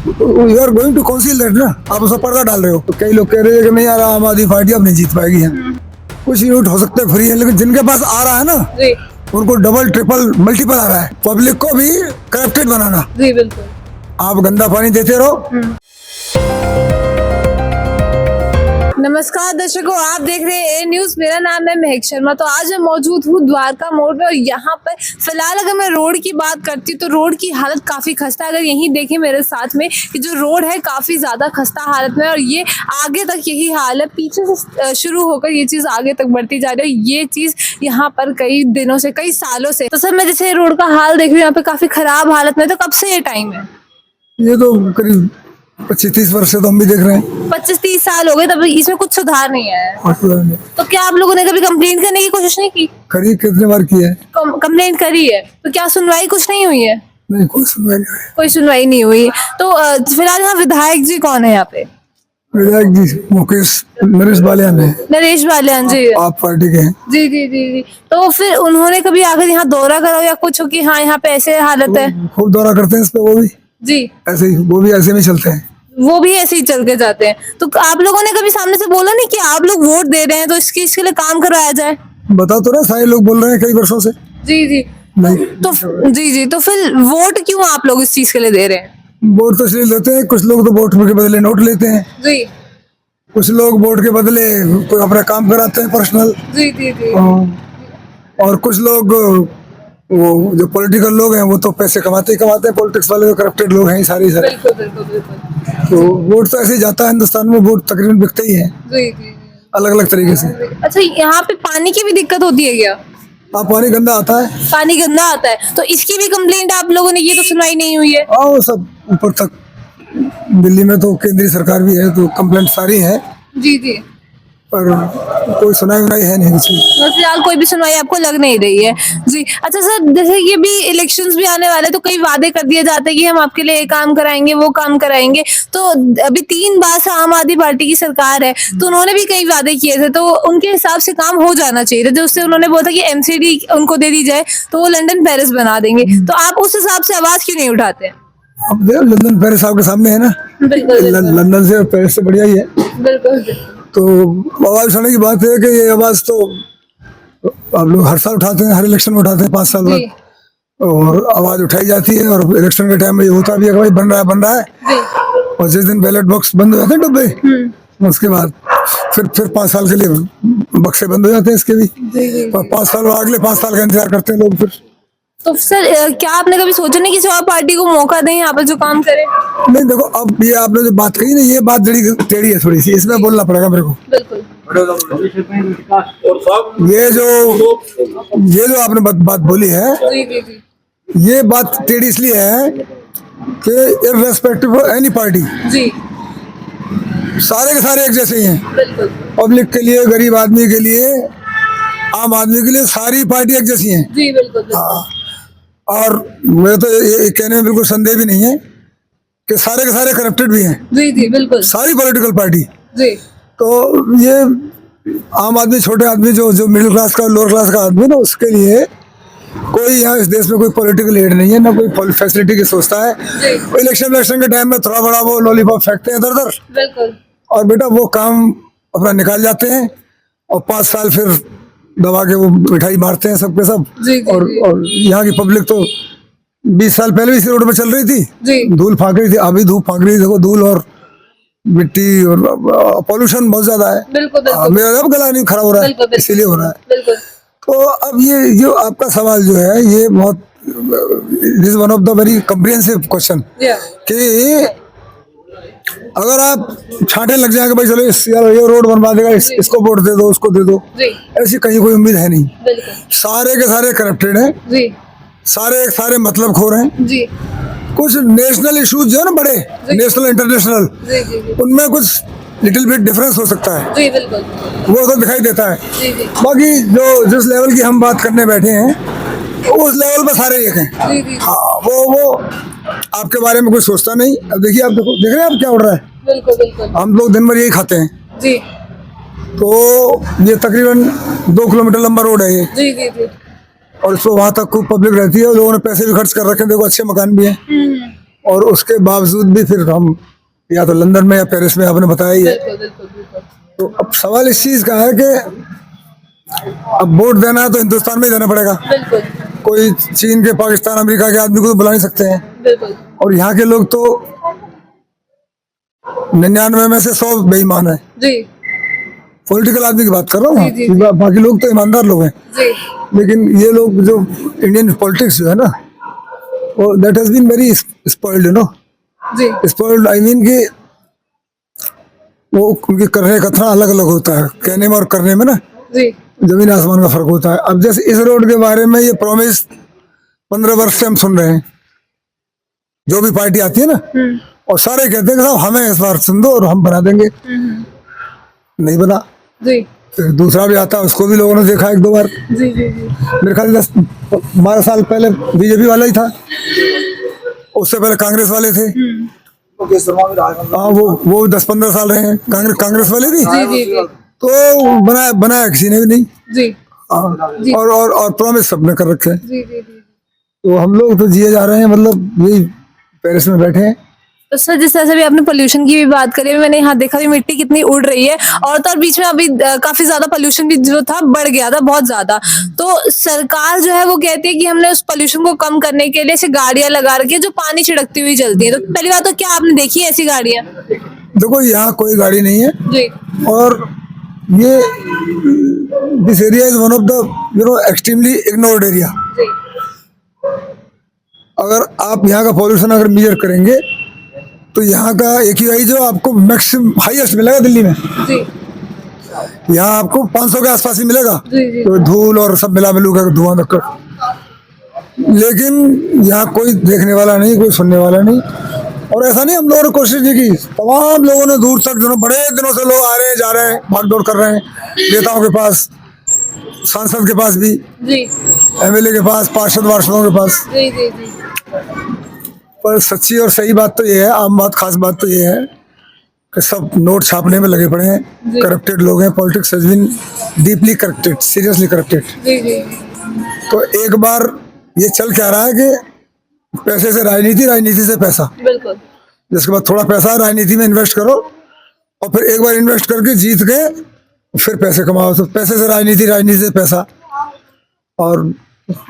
You are going to counsel that ना, आप उसका पर्दा डाल रहे हो। तो कई लोग कह रहे हैं कि नहीं यार आम आदमी पार्टी अब नहीं जीत पाएगी है। कुछ यूनिट हो सकते हैं फ्री है, लेकिन जिनके पास आ रहा है ना जी उनको डबल ट्रिपल मल्टीपल आ रहा है। पब्लिक को भी करप्टेड बनाना। जी बिल्कुल। आप गंदा पानी देते रहो। नमस्कार दर्शकों, आप देख रहे हैं ए न्यूज। मेरा नाम है महक शर्मा। तो आज मैं मौजूद हूँ द्वारका मोड़ में और यहाँ पर फिलहाल अगर मैं रोड की बात करती हूँ तो रोड की हालत काफी खस्ता है। अगर यहीं देखें मेरे साथ में कि जो रोड है काफी ज्यादा खस्ता हालत में, और ये आगे तक यही हाल है। पीछे से शुरू होकर ये चीज आगे तक बढ़ती जा रही है। ये चीज यहाँ पर कई दिनों से, कई सालों से। तो सर मैं जैसे रोड का हाल देख रही हूँ यहाँ पे काफी खराब हालत में। तो कब से ये टाइम है? ये तो करीब 25-30 वर्ष से तो हम भी देख रहे हैं। 25-30 साल हो गए, तब इसमें कुछ सुधार नहीं है। तो क्या आप लोगों ने कभी कंप्लेंट करने की कोशिश नहीं की? करी, कितने बार की है कंप्लेंट करी है, तो क्या सुनवाई कुछ नहीं हुई है? नहीं, कोई सुनवाई नहीं हुई। कोई सुनवाई नहीं हुई। तो फिलहाल यहाँ विधायक जी कौन है यहाँ पे? विधायक जी मुकेश नरेश बालियान है। नरेश बालियान जी आप पार्टी के हैं। जी जी जी जी। तो फिर उन्होंने कभी आकर यहाँ दौरा करा या कुछ हो कि हाँ यहाँ पे ऐसे हालत है? खूब दौरा करते हैं इस पे, वो भी जी, ऐसे ही, वो भी ऐसे में चलते हैं। वो भी ऐसे ही चल के जाते हैं। तो आप लोगों ने कभी सामने से बोला नहीं कि आप लोग वोट दे रहे हैं तो इसके लिए काम करवाया जाए? बता तो रहे, सारे लोग बोल रहे हैं कई वर्षों से। जी जी। नहीं, तो जी जी, तो फिर वोट क्यों आप लोग इस चीज के लिए दे रहे हैं? वोट तो इसलिए लेते हैं, कुछ लोग तो वोट के बदले नोट लेते हैं, जी कुछ लोग वोट के बदले कोई अपना काम कराते हैं पर्सनल, जी जी जी और कुछ लोग वो जो पॉलिटिकल लोग हैं वो तो पैसे कमाते ही कमाते हैं। पॉलिटिक्स वाले करप्टेड लोग हैं सारे सारे। बिल्कुल बिल्कुल बिल्कुल। तो वोट तो ऐसे ही जाता है, हिंदुस्तान में वोट तकरीबन बिकते ही है जी जी। अलग अलग तरीके से। अच्छा, यहाँ पे पानी की भी दिक्कत होती है क्या? हाँ, पानी गंदा आता है। पानी गंदा आता है, तो इसकी भी कंप्लेंट आप लोगों ने की तो सुनवाई नहीं हुई है? हाँ, वो सब ऊपर तक, दिल्ली में तो केंद्रीय सरकार भी है तो कंप्लेंट सारी है, जी जी। पर कोई सुनाई उनाई है नहीं किसी। और फिलहाल कोई भी सुनवाई आपको लग नहीं रही है? जी। अच्छा सर, जैसे ये भी इलेक्शंस भी आने वाले, तो कई वादे कर दिए जाते हैं कि हम आपके लिए ये काम कराएंगे, वो काम कराएंगे। तो अभी 3 बार से आम आदमी पार्टी की सरकार है, तो उन्होंने भी कई वादे किए थे, तो उनके हिसाब से काम हो जाना चाहिए था। जो उससे उन्होंने बोला था कि MCD उनको दे दी जाए तो वो लंदन पेरिस बना देंगे। तो आप उस हिसाब से आवाज क्यों नहीं उठाते? अब देखो, लंदन पेरिस आपके सामने है ना। बिल्कुल लंदन से और पेरिस से बढ़िया ही है। बिल्कुल। तो आवाज उठाने की बात है कि ये आवाज तो आप लोग हर साल उठाते हैं, हर इलेक्शन में उठाते हैं 5 साल बाद, और आवाज उठाई जाती है। और इलेक्शन के टाइम में ये होता भी है कि भाई बन रहा है। और जिस दिन बैलेट बॉक्स बंद हो जाते हैं डब्बे, उसके बाद फिर 5 साल के लिए बक्से बंद हो जाते हैं इसके भी। और 5 साल बाद अगले 5 साल का इंतजार करते हैं लोग फिर। तो सर क्या आपने कभी सोचा नहीं किसी और पार्टी को मौका दें यहाँ पर जो काम करे? नहीं देखो, अब ये आपने जो बात कही ना, ये बात टेढ़ी है थोड़ी सी, इसमें बोलना पड़ेगा मेरे को। बिल्कुल। ये जो आपने बात बोली है, जी जी जी ये बात टेढ़ी इसलिए है कि इररेस्पेक्टिव ऑफ एनी पार्टी, जी सारे के सारे एक जैसे ही हैं। बिल्कुल। पब्लिक के लिए, गरीब आदमी के लिए, आम आदमी के लिए सारी पार्टी एक जैसी हैं। जी बिल्कुल। हाँ, और मुझे तो ये कहने में बिल्कुल संदेह भी नहीं है कि सारे के सारे करप्टेड भी हैं। जी जी बिल्कुल। सारी पॉलिटिकल पार्टी। जी। तो ये आम आदमी, छोटे आदमी, जो मिडिल क्लास का, लोअर क्लास का आदमी ना, उसके लिए कोई यहाँ इस देश में कोई पॉलिटिकल लीड नहीं है, ना कोई फैसिलिटी की सोचता है। इलेक्शन के टाइम में थोड़ा बड़ा वो लॉलीपॉप फेंकते हैं इधर उधर, बिल्कुल। और बेटा वो काम अपना निकाल जाते हैं, और 5 साल फिर दबा के वो मिठाई मारते हैं सबके सब। जी, जी, और यहाँ की पब्लिक तो 20 साल पहले भी इसी रोड पे चल रही थी, जी। धूल फाँक रही थी, अभी धूप फाँक रही थी। देखो, धूल और मिट्टी और पॉल्यूशन बहुत ज्यादा है। बिल्कुल बिल्कुल। मेरा अब गला नहीं खराब हो रहा है, इसीलिए हो रहा है। बिल्कुल। तो अब ये जो आपका सवाल जो है, ये बहुत, this one of the very comprehensive question, कि अगर आप छांटे लग जाएंगे भाई चलो ये रोड बनवा देगा, इसको वोट दे दो, उसको दे दो, ऐसी कहीं कोई उम्मीद है नहीं। सारे के सारे करप्टेड हैं जी, सारे मतलब खोर हैं जी। कुछ नेशनल इश्यूज जो है ना, बड़े नेशनल इंटरनेशनल, उनमें कुछ लिटिल बिट डिफरेंस हो सकता है जी, बिल्कुल, वो तो दिखाई देता है जी, जी। बाकी जो जिस लेवल की हम बात करने बैठे हैं, उस लेवल पर सारे एक हैं जी, जी। हाँ, वो आपके बारे में कुछ सोचता नहीं। अब देखिए, आप देखो, देख रहे हैं आप क्या उड़ रहा है। बिल्कुल बिल्कुल। हम लोग दिन भर यही खाते हैं जी। तो ये तकरीबन 2 किलोमीटर लंबा रोड है ये जी, जी, जी। और इसको वहाँ तक खूब पब्लिक रहती है, लोगों ने पैसे भी खर्च कर रखे हैं, देखो अच्छे मकान भी हैं, और उसके बावजूद भी फिर हम या तो लंदन में या पेरिस में, आपने बताया ही है। तो अब सवाल इस चीज का है कि अब वोट देना है तो हिंदुस्तान में ही देना पड़ेगा। कोई चीन के, पाकिस्तान, अमेरिका के आदमी को तो बुला नहीं सकते हैं। और यहाँ के लोग तो 99 में से 100 बेईमान है। पॉलिटिकल आदमी की बात कर रहा हूँ, बाकी लोग तो ईमानदार लोग हैं। लेकिन ये लोग जो इंडियन पॉलिटिक्स जो है ना, वो that has been very spoiled, you know. Spoiled I mean कि वो उनके करने का कथना अलग अलग होता है, कहने में और करने में ना जमीन आसमान का फर्क होता है। अब जैसे इस रोड के बारे में ये प्रॉमिस 15 वर्ष से हम सुन रहे हैं, जो भी पार्टी आती है ना, और सारे कहते हैं कि साहब हमें इस बार सुन दो और हम बना देंगे। नहीं बना। फिर दूसरा भी आता है, उसको भी लोगों ने देखा 1-2 बार। मेरे ख्याल 10-12 साल पहले बीजेपी वाला ही था, उससे पहले कांग्रेस वाले थे। हाँ, वो 10-15 साल रहे हैं कांग्रेस वाले भी। तो बनाया किसी ने भी नहीं। और प्रॉमिस सबने कर रखे हैं। तो हम लोग तो जिए जा रहे हैं, मतलब यही पेरिस में बैठे हैं। तो सर, जिस तरह से भी आपने पोल्यूशन की भी बात करी, मैंने यहाँ देखा भी मिट्टी कितनी उड़ रही है, और तो और बीच में अभी काफी ज्यादा पोल्यूशन भी जो था बढ़ गया था, बहुत ज्यादा। तो सरकार जो है वो कहती है कि हमने उस पोल्यूशन को कम करने के लिए ऐसे गाड़ियां लगा रखी है जो पानी छिड़कती हुई चलती है। तो पहली बात तो क्या आपने देखी है ऐसी गाड़ियां? देखो, यहाँ कोई गाड़ी नहीं है। और ये this area is one of the extremely ignored area. अगर आप यहाँ का पॉल्यूशन अगर मेजर करेंगे तो यहाँ का AQI जो आपको मैक्सिमम हाईएस्ट मिलेगा दिल्ली में। यहाँ आपको 500 के आसपास ही मिलेगा। तो धूल और सब मिला मिलू कर धुआं धक्कर, लेकिन यहाँ कोई देखने वाला नहीं, कोई सुनने वाला नहीं। और ऐसा नहीं हम लोगों ने कोशिश नहीं की, तमाम लोगों ने दूर तक, बड़े दिनों से लोग आ रहे हैं, जा रहे हैं, भागदौड़ कर रहे हैं, नेताओं के पास, सांसद के पास भी, MLA के पास, पार्षदों के पास। पर सच्ची और सही बात तो ये है, आम बात, खास बात तो ये है कि सब नोट छापने में लगे पड़े हैं, करप्टेड लोग हैं। Politics has been deeply corrupted, seriously corrupted. तो एक बार ये चल क्या रहा है कि पैसे से राजनीति, राजनीति से पैसा। जिसके बाद थोड़ा पैसा राजनीति में इन्वेस्ट करो, और फिर एक बार इन्वेस्ट करके जीत गए फिर पैसे कमाओ। तो पैसे से राजनीति, राजनीति से पैसा। और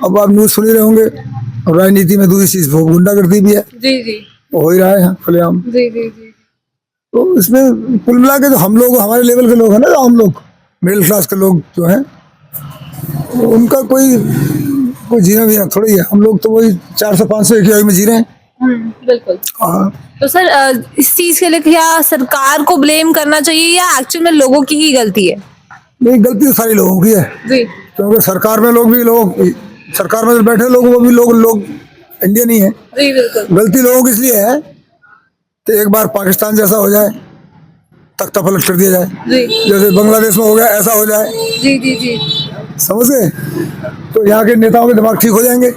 अब आप न्यूज सुन ही रहे होंगे, राजनीति में दूसरी चीज वो गुंडागर्दी भी है। वो हो ही रहा है यहाँ खुलेआम। तो इसमें कुल मिला के जो हम लोग, हमारे लेवल के लोग हैं ना, जो हम लोग मिडिल क्लास के लोग जो हैं, उनका कोई जीना भी ना थोड़ी है। हम लोग तो वही 400-500 AQI में जी रहे हैं। बिल्कुल। तो सर, इस चीज के लिए क्या सरकार को ब्लेम करना चाहिए या एक्चुअल में लोगों की ही गलती है? नहीं, गलती तो सारी लोगों की है। क्योंकि सरकार में सरकार में बैठे लोग, वो भी लोग इंडियन ही है। गलती लोगों की इसलिए है कि एक बार पाकिस्तान जैसा हो जाए, तख्ता पलट कर दिया जाए, जैसे बांग्लादेश में हो गया, ऐसा हो जाए। समझ गए? तो यहाँ के नेताओं के दिमाग ठीक हो जाएंगे।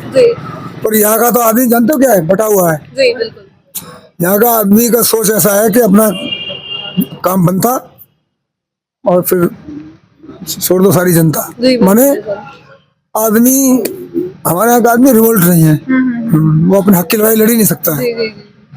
पर यहाँ का तो आदमी जानते हो क्या है, बटा हुआ है। यहाँ का आदमी का सोच ऐसा है कि अपना काम बनता और फिर छोड़ दो सारी जनता। माने आदमी, हमारे यहाँ का आदमी रिवोल्ट नहीं है। वो अपने हक की लड़ाई लड़ ही नहीं सकता है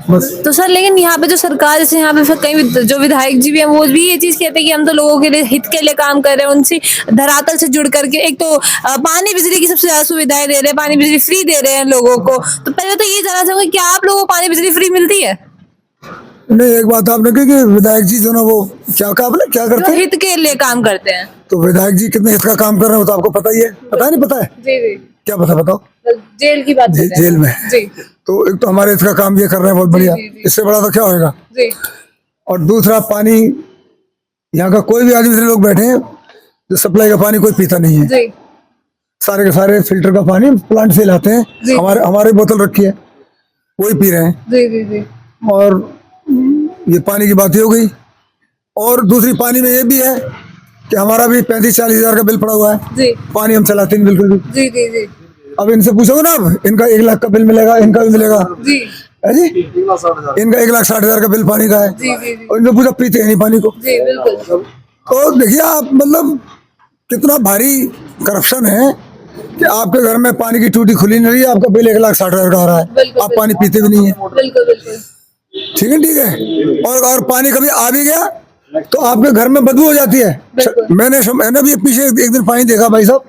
बस। तो सर, लेकिन यहाँ पे जो सरकार, जैसे यहाँ पे कई जो विधायक जी भी हैं, वो भी ये चीज कहते हैं कि हम तो लोगों के लिए, हित के लिए काम कर रहे हैं, उनसे धरातल से जुड़ करके। एक तो पानी बिजली की सबसे ज्यादा सुविधाएं दे रहे हैं, पानी बिजली फ्री दे रहे हैं लोगों को। तो पहले तो ये जानना चाहूंगी, क्या आप लोगों को पानी बिजली फ्री मिलती है? नहीं, एक बात आपने कही कि विधायक जी जो ना, वो क्या कहा आपने, क्या करते हैं? हित के लिए काम करते हैं। तो विधायक जी कितने हित का काम कर रहे हैं तो आपको पता ही है। पता नहीं पता है? क्या पता, बताओ। जेल की बात जेल में। तो एक तो हमारे इसका काम ये कर रहे हैं, बहुत बढ़िया। इससे बड़ा तो क्या होगा। और दूसरा, पानी यहाँ का कोई भी आदमी, लोग बैठे हैं जो सप्लाई का पानी कोई पीता नहीं है। सारे के सारे फिल्टर का पानी प्लांट से लाते हैं। हमारे बोतल रखी है, वही पी रहे हैं। और ये पानी की बात ही हो गई। और दूसरी, पानी में ये भी है कि हमारा भी 35-40 हजार का बिल पड़ा हुआ है। पानी हम चलाते नहीं बिल्कुल भी। अब इनसे पूछोगे ना, इनका 1 लाख का बिल मिलेगा, इनका भी मिलेगा जी। इनका 1,60,000 का बिल पानी का है। और इनसे पूछा, पीते हैं नहीं पानी को। तो देखिए आप, मतलब कितना भारी करप्शन है कि आपके घर में पानी की टूटी खुली नहीं रही है, आपका बिल 1,60,000 का आ रहा है, बिल्कुल, आप पानी पीते भी नहीं है। बिल्कुल बिल्कुल ठीक है। और पानी कभी आ भी गया तो आपके घर में बदबू हो जाती है। बिल्कुल। मैंने भी पीछे एक दिन पानी देखा भाई साहब,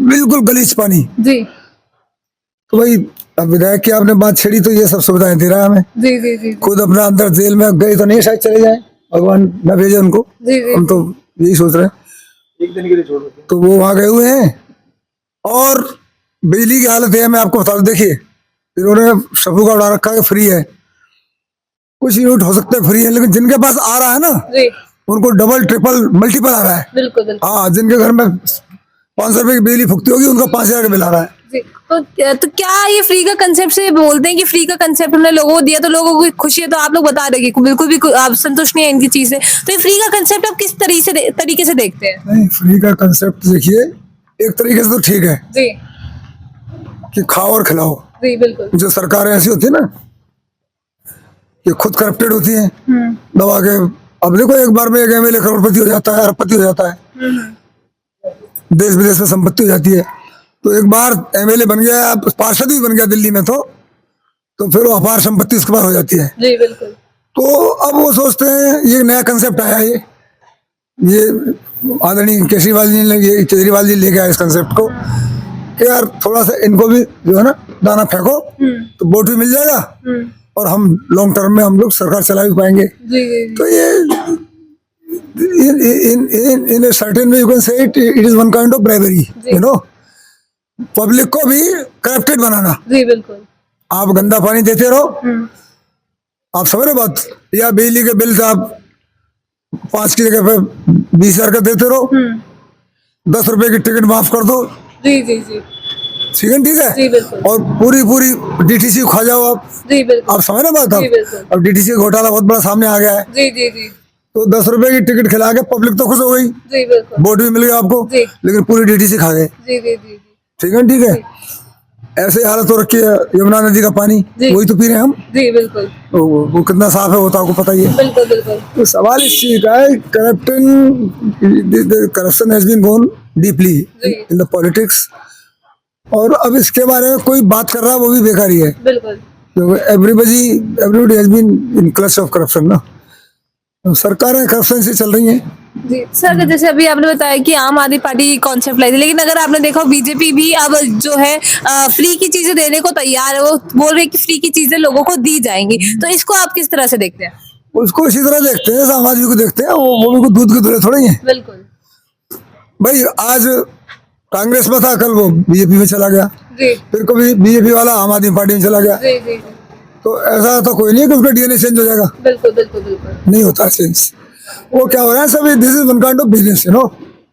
बिल्कुल गलीच पानी। जी तो भाई अब विधायक की आपने बात छेड़ी तो ये सब सुविधाएं दे रहा है हमें। जी जी जी खुद अपना अंदर जेल में गए तो नहीं, शायद चले जाए, भगवान न भेजे उनको। जी जी हम तो यही सोच रहे हैं। एक दिन के लिए छोड़ दो। तो वो वहां गए हुए हैं। और बिजली की हालत है, मैं आपको बता दूं, देखिए इन्होंने शबू का उड़ा रखा है, फ्री है। कुछ यूनिट हो सकते हैं फ्री है, लेकिन जिनके पास आ रहा है ना जी उनको डबल ट्रिपल मल्टीपल आ रहा है। बिल्कुल बिल्कुल हाँ, जिनके घर में 500 रुपए की बिजली फुकती होगी उनका 5,000 का बिल आ रहा है। जी। तो क्या ये फ्री का कंसेप्ट से बोलते हैं कि फ्री का कंसेप्ट हमने लोगों को दिया तो लोगों को खुशी है, तो आप लोग बता रहे कि बिल्कुल भी आप संतुष्ट नहीं है इनकी चीज से, तो ये फ्री का कंसेप्ट आप किस तरीके से देखते हैं? नहीं, फ्री का कंसेप्ट देखिए एक तरीके से तो ठीक है जी कि खाओ और खिलाओ। जी बिल्कुल। जो सरकारें ऐसी होती है ना, ये खुद करप्टेड होती हैं दबा के। अब देखो एक बार में एक एमएलए करोड़पति हो जाता है, अरबपति हो जाता है, देश विदेश में संपत्ति हो जाती है। तो एक बार एमएलए बन गया, पार्षद भी बन गया दिल्ली में, तो फिर वो अपार संपत्ति उसके पास हो जाती है। जी बिल्कुल। तो अब वो सोचते हैं ये नया कंसेप्ट आया है, ये आदरणीय केजरीवाल जी लेके आए इस कंसेप्ट को कि यार थोड़ा सा इनको भी जो है ना दाना फेंको तो वोट भी मिल जाएगा और हम लॉन्ग टर्म में हम लोग सरकार चला भी पाएंगे। जी जी तो ये in a certain way you can say it is one kind of bribery, you know, public को भी करप्टेड बनाना। जी बिल्कुल। आप गंदा पानी देते रहो, आप समझ रहे बात, या बिजली के बिल से आप 5 की जगह पे 20,000 का देते रहो, 10 रुपए की टिकट माफ कर दो, जी जी जी ठीक है, ठीक जी है। बिल्कुल। और पूरी डीटीसी खा जाओ आप जी बिल्कुल। आप समझ रहे बात जी, आप। बिल्कुल। अब डीटीसी घोटाला बहुत बड़ा सामने आ गया है, जी जी जी तो 10 रुपए की टिकट खिला के पब्लिक तो खुश हो गई, जी बिल्कुल। वोट भी मिल गया आपको, जी। लेकिन पूरी डीटीसी खा गए, जी जी जी ठीक है, ठीक है। ऐसे हालत हो रखी है यमुना नदी का पानी, जी। वही तो पी रहे हैं हम। जी बिल्कुल वो कितना साफ है वो तो आपको पता ही है। बिल्कुल बिल्कुल। तो सवाल इस चीज का है, corruption has been gone deeply जी। इन द पॉलिटिक्स, और अब इसके बारे में कोई बात कर रहा है वो भी बेकार ही है। बिल्कुल everybody has been in clutch of corruption ना, तो सरकारें करप्शन से चल रही हैं। जी सर, जैसे अभी आपने बताया कि आम आदमी पार्टी कॉन्सेप्ट लाई थी, लेकिन अगर आपने देखा बीजेपी भी अब जो है फ्री की चीजें देने को तैयार है, वो बोल रहे हैं कि फ्री की चीजें लोगों को दी जाएंगी, तो इसको आप किस तरह से देखते हैं? उसको इसी तरह देखते हैं, आम आदमी को देखते हैं, वो भी कोई दूध के धुले थोड़े ही हैं। बिल्कुल। भाई आज कांग्रेस में था, कल वो बीजेपी में चला गया, जी फिर कभी बीजेपी वाला आम आदमी पार्टी में चला गया। जी जी तो ऐसा तो कोई नहीं है कि उसका डीएनए चेंज हो जाएगा, बिल्कुल बिल्कुल बिल्कुल। नहीं होता चेंज। वो क्या हो रहा है सब, this is one kind of business, you know,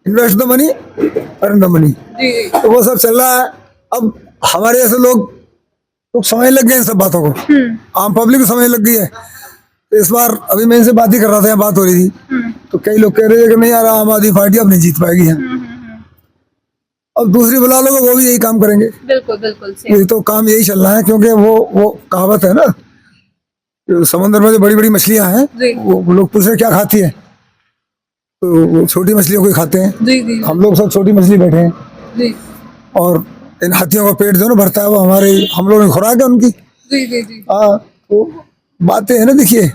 invest the money earn the money, जी जी तो वो सब चल रहा है। अब हमारे जैसे लोग समझ लग गए इन सब बातों को, आम पब्लिक को समझ लग गई है। तो इस बार अभी मैं इनसे बात ही कर रहा था, यहाँ बात हो रही थी, तो कई लोग कह रहे थे कि नहीं यार आम आदमी पार्टी अब नहीं जीत पाएगी यहाँ। अब दूसरी बुला लोग वो भी यही काम करेंगे, बिल्कुल बिल्कुल ये तो काम यही चल रहा है, क्योंकि वो कहावत है ना, समुद्र में जो बड़ी बड़ी मछलियां हैं, जी। वो लोग पूछ रहे क्या खाती है, तो वो छोटी मछलियों को ही खाते हैं। जी जी हम लोग सब छोटी मछली बैठे हैं, जी और इन हाथियों का पेट जो ना भरता है वो हम लोगों की खुराक है उनकी। जी जी जी तो बातें है ना, देखिए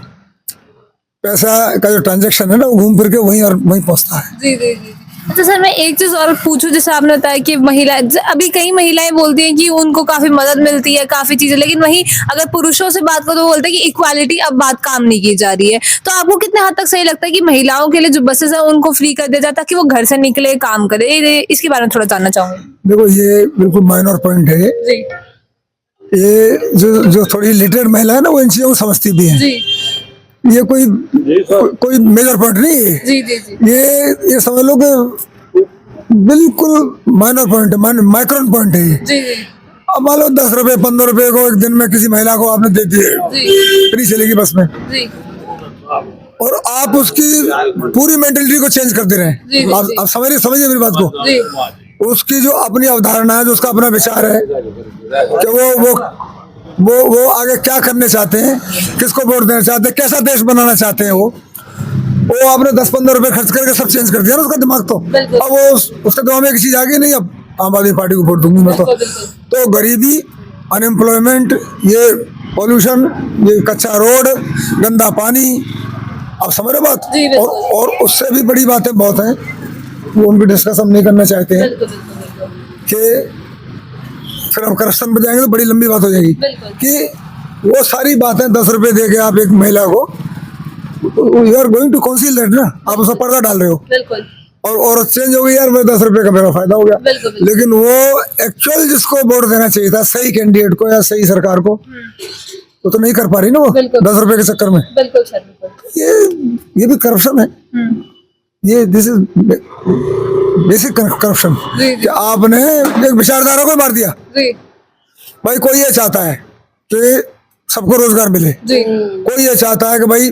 पैसा का जो ट्रांजैक्शन है ना वो घूम फिर के वहीं पहुंचता है। जी जी जी। अच्छा सर, मैं एक चीज और पूछूं, जैसे आपने बताया कि अभी कई महिलाएं बोलती हैं कि उनको काफी मदद मिलती है, काफी चीजें, लेकिन वहीं अगर पुरुषों से बात करो तो बोलते हैं कि इक्वालिटी अब बात काम नहीं की जा रही है, तो आपको कितने हद तक सही लगता है कि महिलाओं के लिए जो बसेस है उनको फ्री कर दिया जाए ताकि वो घर से निकले काम करे? इसके बारे में थोड़ा जानना चाहूंगी। देखो ये बिल्कुल माइनर पॉइंट है, जी ये जो थोड़ी लिटरेट महिला है ना वो इन चीजों को समझती भी है, जी ये कोई मेजर पॉइंट नहीं है। जी जी जी ये समझ लो कि बिल्कुल माइनर पॉइंट है, माइक्रोन पॉइंट है ये। जी जी अब मान लो 10 रुपए 15 रुपए को एक दिन में किसी महिला को आपने दे दिए, जी फ्री चलेगी बस में, जी और आप उसकी पूरी मेंटेलिटी को चेंज कर दे रहे जी, हैं। जी, आप जी। आप समझिए मेरी बात को, जी उसकी जो अपनी अवधारणा है, जो उसका अपना विचार है कि वो आगे क्या करने चाहते हैं, किसको वोट देना चाहते हैं, कैसा देश बनाना चाहते हैं, वो आपने 10-15 रुपए खर्च करके सब चेंज कर दिया ना उसका दिमाग। तो बिल्कुल। अब वो उसके दिमाग में एक चीज आ गई, नहीं अब आम आदमी पार्टी को वोट दूंगी मैं तो गरीबी, अनएम्प्लॉयमेंट, ये पॉल्यूशन, ये कच्चा रोड, गंदा पानी, आप समझ रहे बात। जी, बिल्कुल। और उससे भी बड़ी बातें बहुत हैं, वो उनकी डिस्कस हम नहीं करना चाहते हैं कि फिर हम करप्शन पे जाएंगे तो बड़ी लंबी बात हो जाएगी कि वो सारी बातें 10 रुपए दे के आप एक महिला को, you are going to counsel that ना, आप उसका पर्दा डाल रहे हो बिल्कुल। और चेंज हो गई यार, मेरे 10 रुपए का मेरा फायदा हो गया। लेकिन वो एक्चुअल जिसको वोट देना चाहिए था, सही कैंडिडेट को या सही सरकार को, वो तो नहीं कर पा रही ना वो 10 रुपए के चक्कर में। बिल्कुल सर, बिल्कुल। ये भी करप्शन है। ये दिस इज बेसिक करप्शन कि आपने एक विचारधारा को मार दिया। जी भाई कोई ये चाहता है कि सबको रोजगार मिले, जी कोई ये चाहता है कि भाई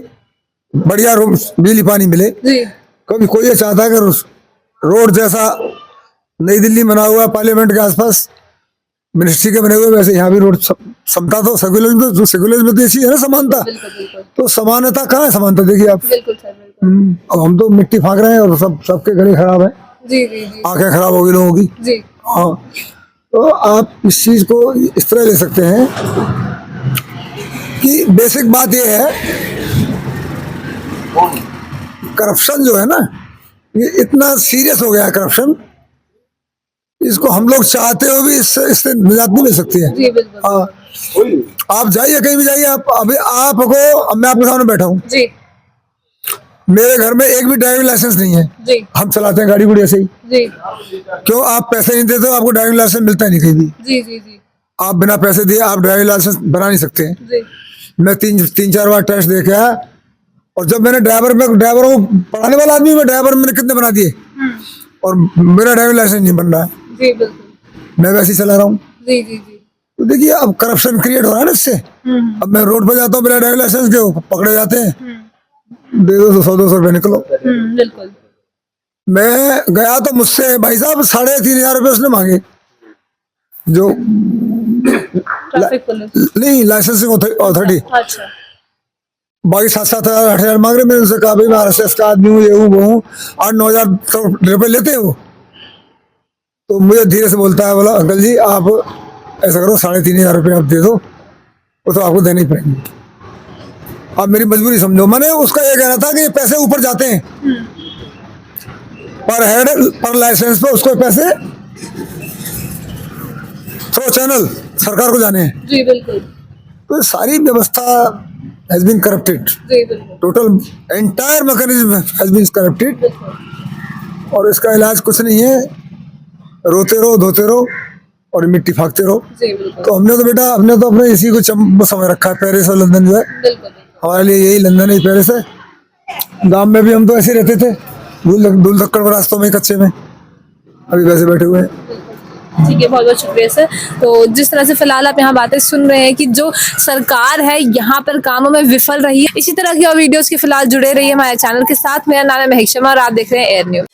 बढ़िया बिजली पानी मिले, जी कभी कोई ये चाहता है कि रोड जैसा नई दिल्ली बना हुआ पार्लियामेंट के आसपास मिनिस्ट्री के बने हुए, वैसे यहाँ भी रोड समता तो सेक्युलरिज्म, जो सेक्युलरिज्म में तो ऐसी है ना समानता, तो समानता कहाँ है? समानता देखिए आप। बिल्कुल सर, अब हम तो मिट्टी फाँक रहे हैं और सबके गले खराब है, जी जी जी आंखें खराब हो गई लोगों की। जी हाँ, तो आप इस चीज को इस तरह ले सकते हैं कि बेसिक बात यह है, करप्शन जो है ना, ये इतना सीरियस हो गया है करप्शन, इसको हम लोग चाहते हो भी इससे निजात नहीं मिल सकती है। जी बिल्कुल। हाँ, आप जाइए कहीं भी जाइए, आप अभी आपको, अब मैं आपके सामने बैठा हूँ, जी मेरे घर में एक भी ड्राइविंग लाइसेंस नहीं है, जी हम चलाते हैं गाड़ी गुड़ी ऐसे ही। जी क्यों? आप पैसे नहीं देते हो, आपको ड्राइविंग लाइसेंस मिलता नहीं कहीं भी। जी जी जी आप बिना पैसे दिए आप ड्राइविंग लाइसेंस बना नहीं सकते हैं। जी मैं तीन चार बार टेस्ट दे के आया, और जब मैंने ड्राइवरों को पढ़ाने वाला आदमी, मैं ड्राइवर मैंने कितने बना दिए, और मेरा ड्राइविंग लाइसेंस नहीं बन रहा है, जी बिल्कुल। मैं वैसे ही चला रहा हूँ। जी जी जी तो देखिए अब करप्शन क्रिएट हो रहा है ना इससे। अब मैं रोड पर जाता हूँ बिना ड्राइविंग लाइसेंस के, वो पकड़े जाते हैं, दे दो 100-200 रुपये निकलो। बिल्कुल। मैं गया तो मुझसे भाई साहब 3,500 रुपये उसने मांगे, जो ट्रैफिक पुलिस नहीं लाइसेंसिंग अथॉरिटी, अच्छा। बाकी 7,000 8,000 मांग रहे। मैंने उनसे कहा भाई मैं RSS का आदमी हूँ, ये हूँ वो हूँ, 8-9,000 रुपये लेते हैं वो। तो मुझे धीरे से बोलता है, बोला अंकल जी आप ऐसा करो 3,500 रुपये आप दे दो, वो तो आपको देने ही पड़ेंगे, आप मेरी मजबूरी समझो। मैंने उसका ये कहना था कि ये पैसे ऊपर जाते हैं पर हेड पर लाइसेंस पे, उसको पैसे थ्रो चैनल सरकार को जाने हैं। जी बिल्कुल। तो सारी व्यवस्था हैज बीन करप्टेड, जी बिल्कुल। Total entire mechanism has been corrupted, और इसका इलाज कुछ नहीं है, रोते रहो धोते रहो और मिट्टी फाँकते रहो। जी बिल्कुल। तो हमने तो बेटा, हमने तो अपने इसी को समझ रखा है, पेरिस और लंदन जो है बिल्कुल हमारे लिए यही लंदन है, पेरिस है। गांव में भी हम तो ऐसे रहते थे, धूल धक्कड़ रास्तों में कच्चे में, अभी वैसे बैठे हुए हैं। ठीक है, बहुत बहुत शुक्रिया सर। तो जिस तरह से फिलहाल आप यहाँ बातें सुन रहे हैं कि जो सरकार है यहाँ पर कामों में विफल रही है, इसी तरह की और वीडियोस के फिलहाल जुड़े रहिए हमारे चैनल के साथ। मेरा नाम है महक शर्मा और आप देख रहे हैं एयर न्यूज।